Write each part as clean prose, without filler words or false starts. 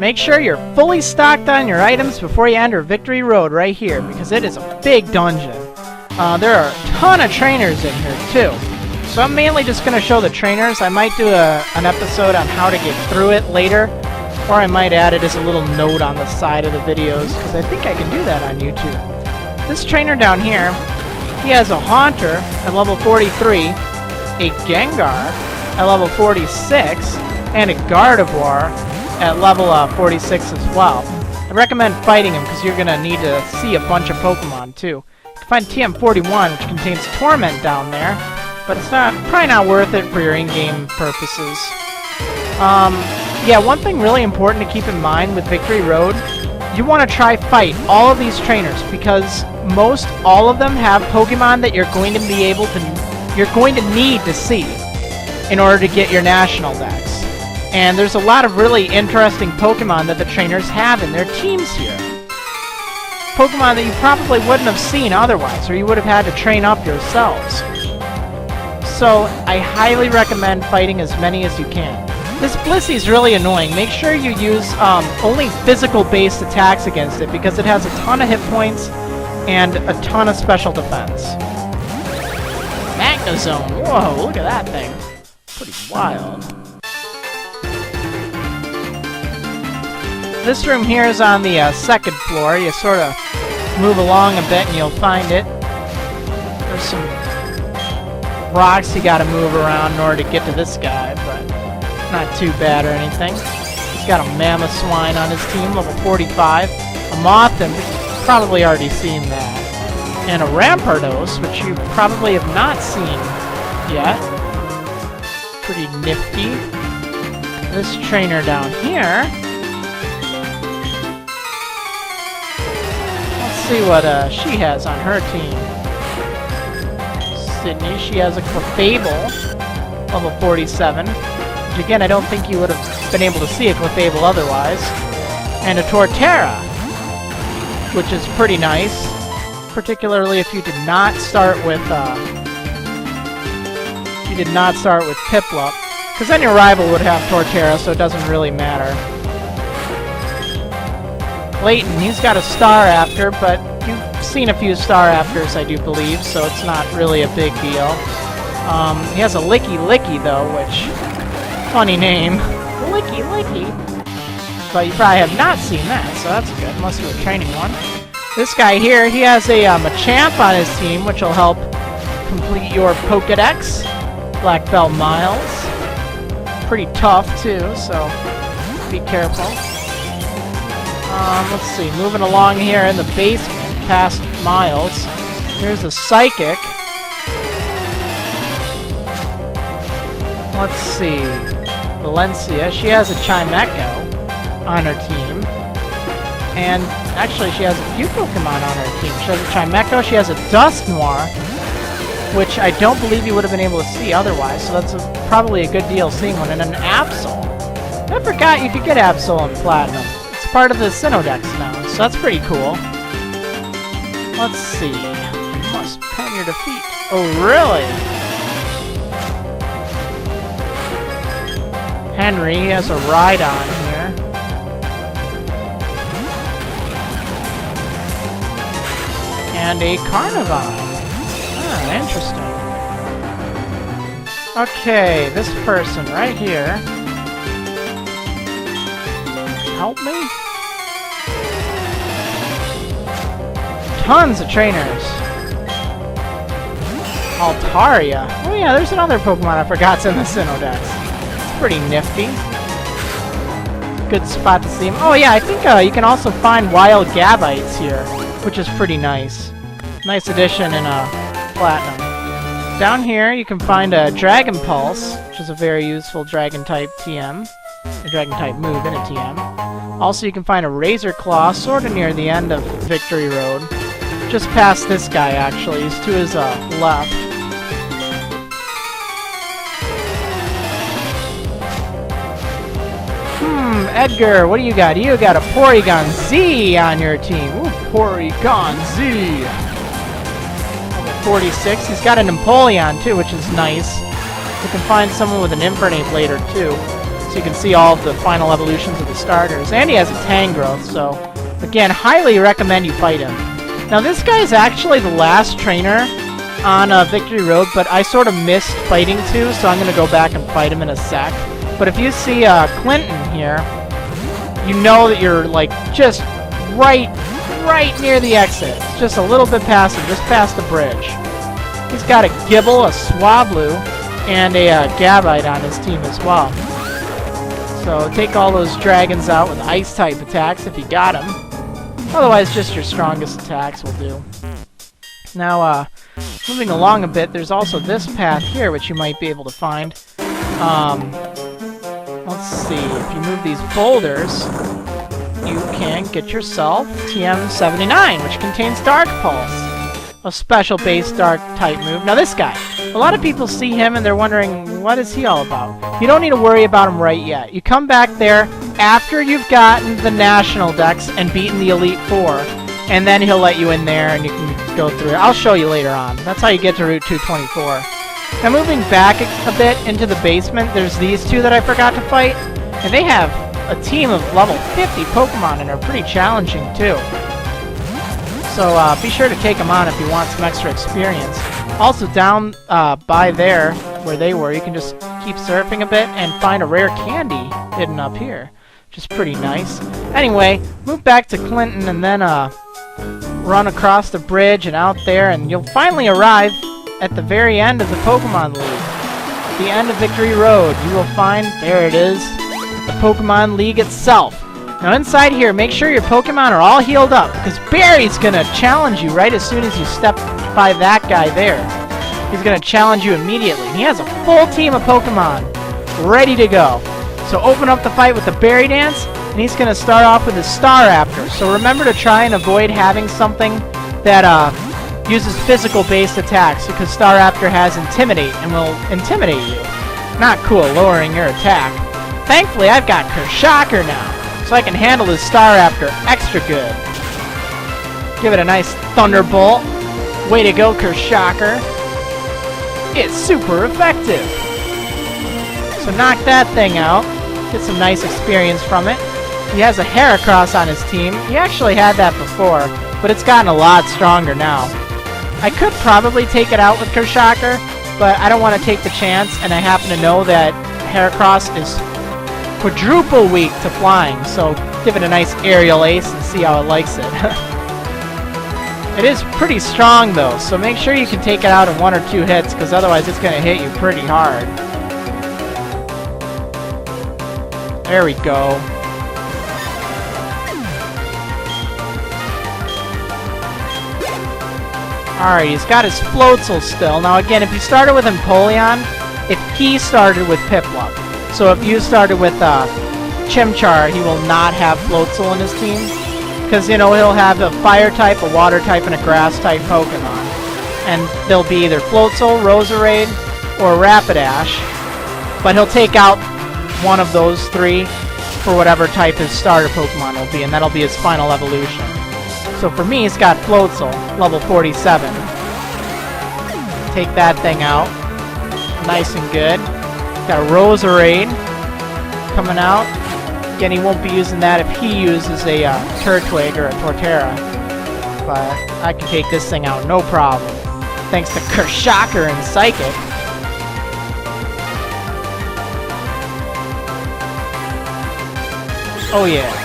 Make sure you're fully stocked on your items before you enter Victory Road right here, because it is a big dungeon. There are a ton of trainers in here too. So I'm mainly just going to show the trainers. I might do an episode on how to get through it later, or I might add it as a little note on the side of the videos, because I think I can do that on YouTube. This trainer down here, he has a Haunter at level 43, a Gengar at level 46, and a Gardevoir at level 46 as well. I recommend fighting him because you're going to need to see a bunch of Pokemon too. You can find TM41, which contains Torment down there, but it's probably not worth it for your in-game purposes. Yeah, one thing really important to keep in mind with Victory Road, you want to try fight all of these trainers because most all of them have Pokemon that you're going to need to see in order to get your national dex. And there's a lot of really interesting Pokemon that the trainers have in their teams here. Pokemon that you probably wouldn't have seen otherwise, or you would have had to train up yourselves. So I highly recommend fighting as many as you can. This Blissey is really annoying. Make sure you use only physical-based attacks against it because it has a ton of hit points and a ton of special defense. Magnezone! Whoa, look at that thing. Pretty wild. This room here is on the second floor. You sort of move along a bit and you'll find it. There's some rocks you gotta move around in order to get to this guy, but not too bad or anything. He's got a Mamoswine on his team, level 45. A Mothim, you've probably already seen that. And a Rampardos, which you probably have not seen yet. Pretty nifty. This trainer down here. Let's see what she has on her team. Sydney, she has a Clefable, level 47. Which again, I don't think you would have been able to see a Clefable otherwise. And a Torterra, which is pretty nice. Particularly if you did not start with Piplup, because then your rival would have Torterra, so it doesn't really matter. Clayton, he's got a Staraptor, but you've seen a few Staraftors, I do believe, so it's not really a big deal. He has a Licky Licky though, which funny name, Licky Licky. But you probably have not seen that, so that's good, unless you were training one. This guy here, he has a Machamp on his team, which will help complete your Pokedex. Black Belt Miles. Pretty tough, too, so be careful. Let's see, moving along here in the basement, past Miles. Here's a Psychic. Let's see, Valencia, she has a Chimecho on her team. And actually, she has a few Pokemon on her team. She has a Chimecho, she has a Dusknoir, which I don't believe you would have been able to see otherwise, so that's probably a good deal seeing one. And an Absol. I forgot you could get Absol in Platinum. It's part of the Sinnoh now, so that's pretty cool. Let's see. You must pen your defeat. Oh, really? Henry, he has a Rhydon here. And a Carnivine. Ah, interesting. Okay, this person right here. Help me? Tons of trainers. Altaria. Oh yeah, there's another Pokemon I forgot's in the Sinnoh Dex. It's pretty nifty. Good spot to see him. Oh yeah, I think you can also find wild Gabites here, which is pretty nice. Nice addition in Platinum. Down here, you can find a Dragon Pulse, which is a very useful Dragon-type TM. A Dragon-type move in a TM. Also, you can find a Razor Claw, sort of near the end of Victory Road. Just past this guy, actually. He's to his left. Edgar, what do you got? You got a Porygon Z on your team. Ooh, Porygon Z. 46. He's got an Empoleon too, which is nice. You can find someone with an Infernape later too. so you can see all of the final evolutions of the starters. And he has a Tangrowth, so again, highly recommend you fight him. Now this guy is actually the last trainer on Victory Road, but I sort of missed fighting too, so I'm going to go back and fight him in a sec. But if you see Clinton here, you know that you're like just right near the exit. It's just a little bit past him, just past the bridge. He's got a Gibble, a Swablu, and a Gabite on his team as well. So take all those dragons out with Ice-type attacks if you got them. Otherwise, just your strongest attacks will do. Now, moving along a bit, there's also this path here, which you might be able to find. Let's see, if you move these boulders, you can get yourself TM79, which contains Dark Pulse, a special base Dark type move. Now this guy, a lot of people see him and they're wondering, what is he all about? You don't need to worry about him right yet. You come back there after you've gotten the National Dex and beaten the Elite Four, and then he'll let you in there and you can go through it. I'll show you later on. That's how you get to Route 224. Now moving back a bit into the basement, there's these two that I forgot to fight, and they have a team of level 50 Pokemon and are pretty challenging too. So be sure to take them on if you want some extra experience. Also down by there, where they were, you can just keep surfing a bit and find a rare candy hidden up here, which is pretty nice. Anyway, move back to Clinton and then run across the bridge and out there, and you'll finally arrive at the very end of the Pokemon League. At the end of Victory Road, you will find, there it is, the Pokemon League itself. Now inside here, make sure your Pokemon are all healed up, because Barry's gonna challenge you right as soon as you step by that guy there. He's gonna challenge you immediately. He has a full team of Pokemon ready to go. So open up the fight with the Berry Dance, and he's gonna start off with his Staraptor. So remember to try and avoid having something that uses physical-based attacks, because Staraptor has Intimidate and will intimidate you. Not cool, lowering your attack. Thankfully, I've got Kershaker now, so I can handle this Staraptor extra good. Give it a nice Thunderbolt. Way to go, Kershaker. It's super effective. So knock that thing out. Get some nice experience from it. He has a Heracross on his team. He actually had that before, but it's gotten a lot stronger now. I could probably take it out with Kershaker, but I don't want to take the chance, and I happen to know that Heracross is quadruple weak to flying, so give it a nice aerial ace and see how it likes it. It is pretty strong though, so make sure you can take it out in 1 or 2 hits, because otherwise it's going to hit you pretty hard. There we go. Alright, he's got his Floatzel still. Now again, if you started with Empoleon, if he started with Piplup. So if you started with Chimchar, he will not have Floatzel in his team. Because, you know, he'll have a Fire type, a Water type, and a Grass type Pokemon. And they'll be either Floatzel, Roserade, or Rapidash. But he'll take out one of those 3 for whatever type his starter Pokemon will be, and that'll be his final evolution. So for me, he's got Floatzel, level 47. Take that thing out. Nice and good. Got a Roserade coming out. Again, he won't be using that if he uses a Turtwig or a Torterra. But I can take this thing out, no problem. Thanks to Kershaker and Psychic. Oh yeah.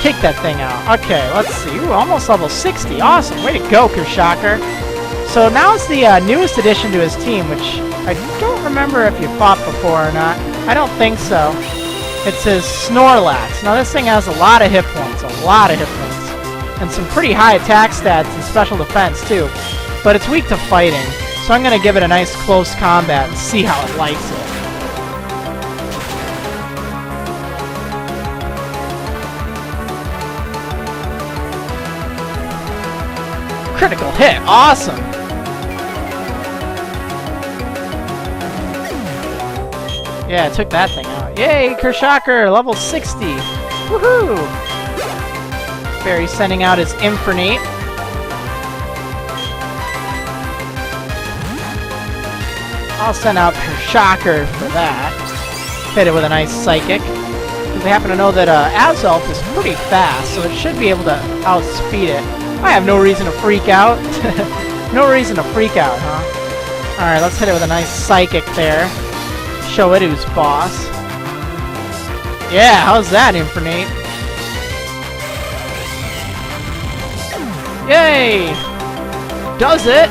Kick that thing out. Okay, let's see. Ooh, almost level 60. Awesome. Way to go, Kershaker. So now it's the newest addition to his team, which I don't remember if you fought before or not. I don't think so. It's his Snorlax. Now this thing has a lot of hit points. A lot of hit points. And some pretty high attack stats and special defense, too. But it's weak to fighting. So I'm going to give it a nice close combat and see how it likes it. Critical hit. Awesome. Yeah, I took that thing out. Yay, Kershaker, level 60. Woohoo! Barry's sending out his Infernape. I'll send out Kershaker for that. hit it with a nice psychic. Because I happen to know that Azelf is pretty fast, so it should be able to outspeed it. I have no reason to freak out. No reason to freak out, huh? Alright, let's hit it with a nice psychic there. Show it who's boss. Yeah, how's that, Infernate? Yay! Does it?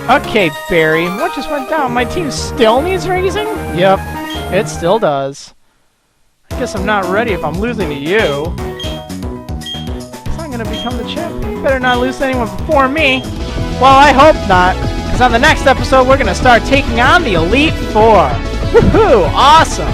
Okay, Barry, what just went down? My team still needs raising? Yep, it still does. I guess I'm not ready if I'm losing to you. Guess I'm gonna become the champ. Better not lose to anyone before me. Well, I hope not, because on the next episode we're gonna start taking on the Elite Four. Woohoo! Awesome!